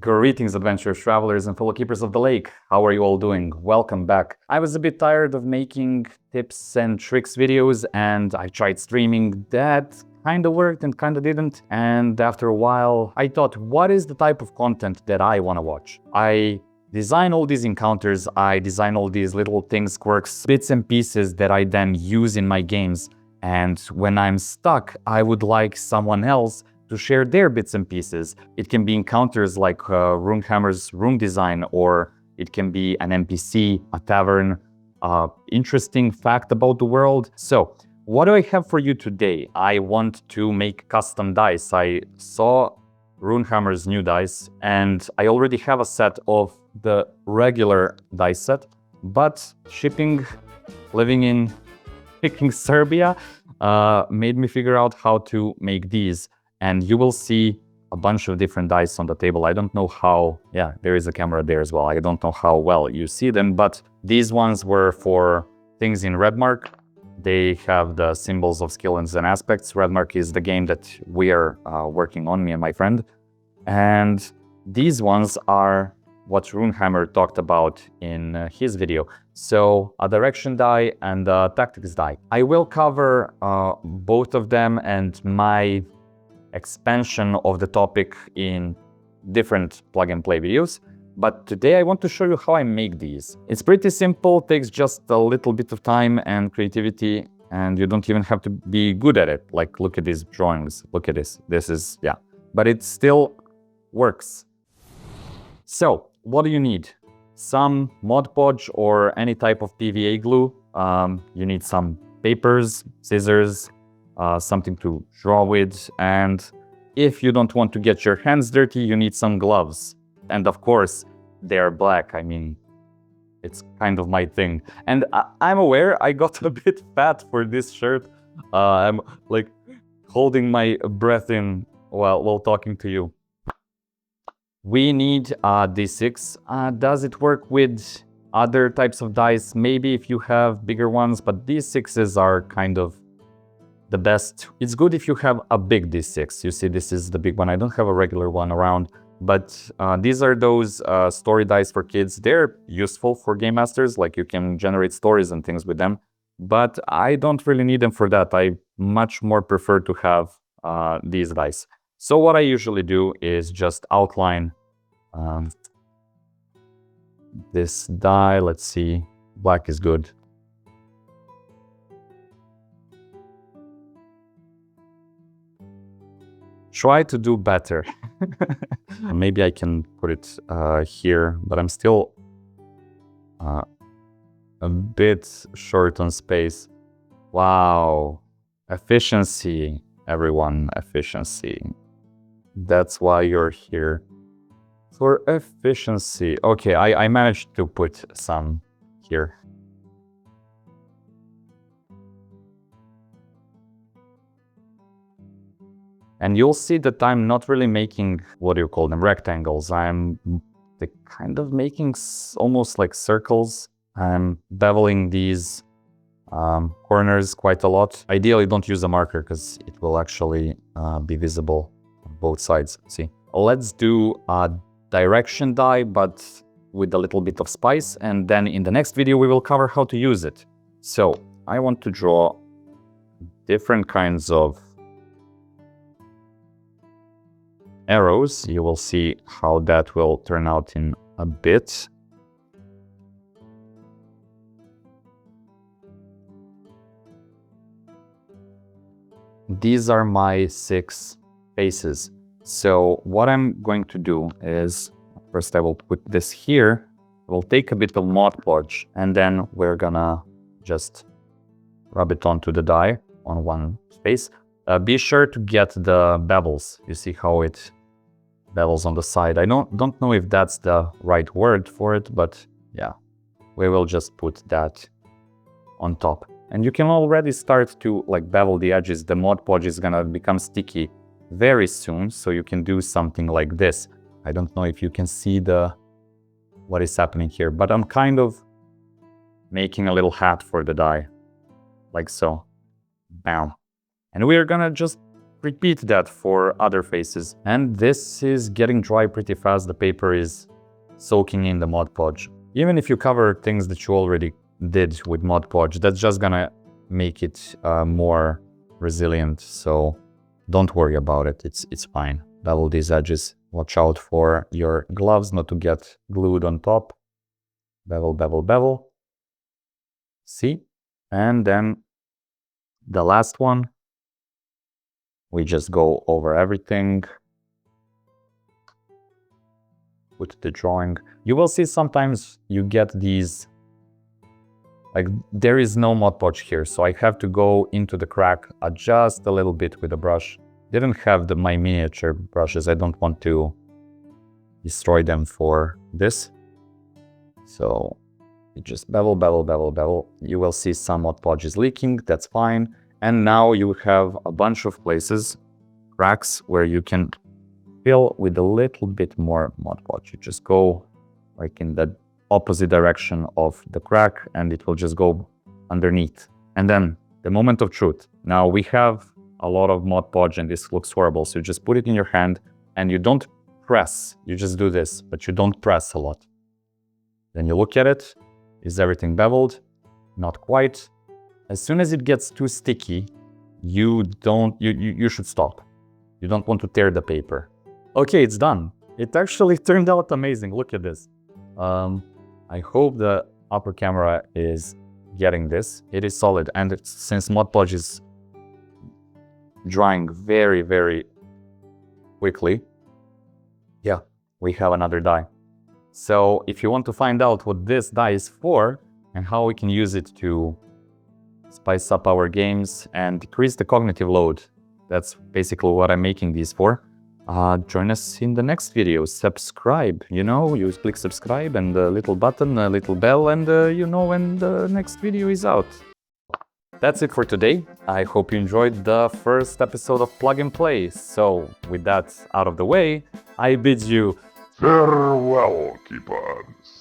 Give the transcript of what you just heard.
Greetings, adventurers, travelers, and fellow keepers of the lake. How are you all doing? Welcome back. I was a bit tired of making tips and tricks videos, and I tried streaming. That kind of worked and kind of didn't. And after a while, I thought, what is the type of content that I want to watch? I design all these encounters, I design all these little things, quirks, bits and pieces that I then use in my games. And when I'm stuck, I would like someone else to share their bits and pieces. It can be encounters like Runehammer's rune design, or it can be an NPC, a tavern, interesting fact about the world. So, what do I have for you today? I want to make custom dice. I saw Runehammer's new dice, and I already have a set of the regular dice set, but shipping, living in picking Serbia, made me figure out how to make these. And you will see a bunch of different dice on the table. I don't know how, yeah, there is a camera there as well. I don't know how well you see them, but these ones were for things in Redmark. They have the symbols of skills and aspects. Redmark is the game that we are working on, me and my friend. And these ones are what Runehammer talked about in his video. So a direction die and a tactics die. I will cover both of them and my expansion of the topic in different plug and play videos. But today I want to show you how I make these. It's pretty simple, takes just a little bit of time and creativity, and you don't even have to be good at it. Like, look at these drawings, look at this. This is, yeah, but it still works. So, what do you need? Some Mod Podge or any type of PVA glue. You need some papers, scissors, something to draw with, and if you don't want to get your hands dirty, you need some gloves. And of course, they're black. I mean, it's kind of my thing. And I'm aware I got a bit fat for this shirt. I'm like holding my breath in while talking to you. We need a D6. Does it work with other types of dice? Maybe if you have bigger ones, but D6s are kind of the best. It's good if you have a big D6. You see, this is the big one. I don't have a regular one around, but these are those story dice for kids. They're useful for game masters, like you can generate stories and things with them, but I don't really need them for that. I much more prefer to have these dice. So what I usually do is just outline this die. Let's see, black is good. Try to do better. Maybe I can put it here, but I'm still a bit short on space. Wow. Efficiency, everyone, efficiency. That's why you're here. For efficiency. Okay, I managed to put some here. And you'll see that I'm not really making, what do you call them, rectangles. I'm kind of making almost like circles. I'm beveling these corners quite a lot. Ideally, don't use a marker because it will actually be visible on both sides. See, let's do a direction die, but with a little bit of spice. And then in the next video, we will cover how to use it. So I want to draw different kinds of arrows. You will see how that will turn out in a bit. These are my 6 faces. So what I'm going to do is, first I will put this here. I will take a bit of Mod Podge, and then we're gonna just rub it onto the die on one face. Be sure to get the bevels. You see how it bevels on the side. I don't know if that's the right word for it, but yeah, we will just put that on top. And you can already start to like bevel the edges. The Mod Podge is gonna become sticky very soon, so you can do something like this. I don't know if you can see what is happening here, but I'm kind of making a little hat for the die, like so. Bam. And we are gonna just repeat that for other faces. And this is getting dry pretty fast. The paper is soaking in the Mod Podge. Even if you cover things that you already did with Mod Podge, that's just gonna make it more resilient. So don't worry about it. It's fine. Bevel these edges. Watch out for your gloves not to get glued on top. Bevel, bevel, bevel. See? And then the last one, we just go over everything with the drawing. You will see sometimes you get these, like there is no Mod Podge here, so I have to go into the crack, adjust a little bit with the brush. Didn't have my miniature brushes. I don't want to destroy them for this. So you just bevel, bevel, bevel, bevel. You will see some Mod Podge is leaking, that's fine. And now you have a bunch of places, cracks, where you can fill with a little bit more Mod Podge. You just go like in the opposite direction of the crack and it will just go underneath. And then the moment of truth. Now we have a lot of Mod Podge and this looks horrible. So you just put it in your hand and you don't press. You just do this, but you don't press a lot. Then you look at it. Is everything beveled? Not quite. As soon as it gets too sticky, you should stop. You don't want to tear the paper. Okay, it's done. It actually turned out amazing. Look at this. I hope the upper camera is getting this. It is solid, and since Mod Podge is drying very, very quickly, yeah, we have another dye. So if you want to find out what this dye is for and how we can use it to spice up our games and decrease the cognitive load, that's basically what I'm making these for. Join us in the next video. Subscribe, you know, you click subscribe and the little button, a little bell, and you know when the next video is out. That's it for today. I hope you enjoyed the first episode of Plug and Play. So with that out of the way, I bid you farewell, keepers.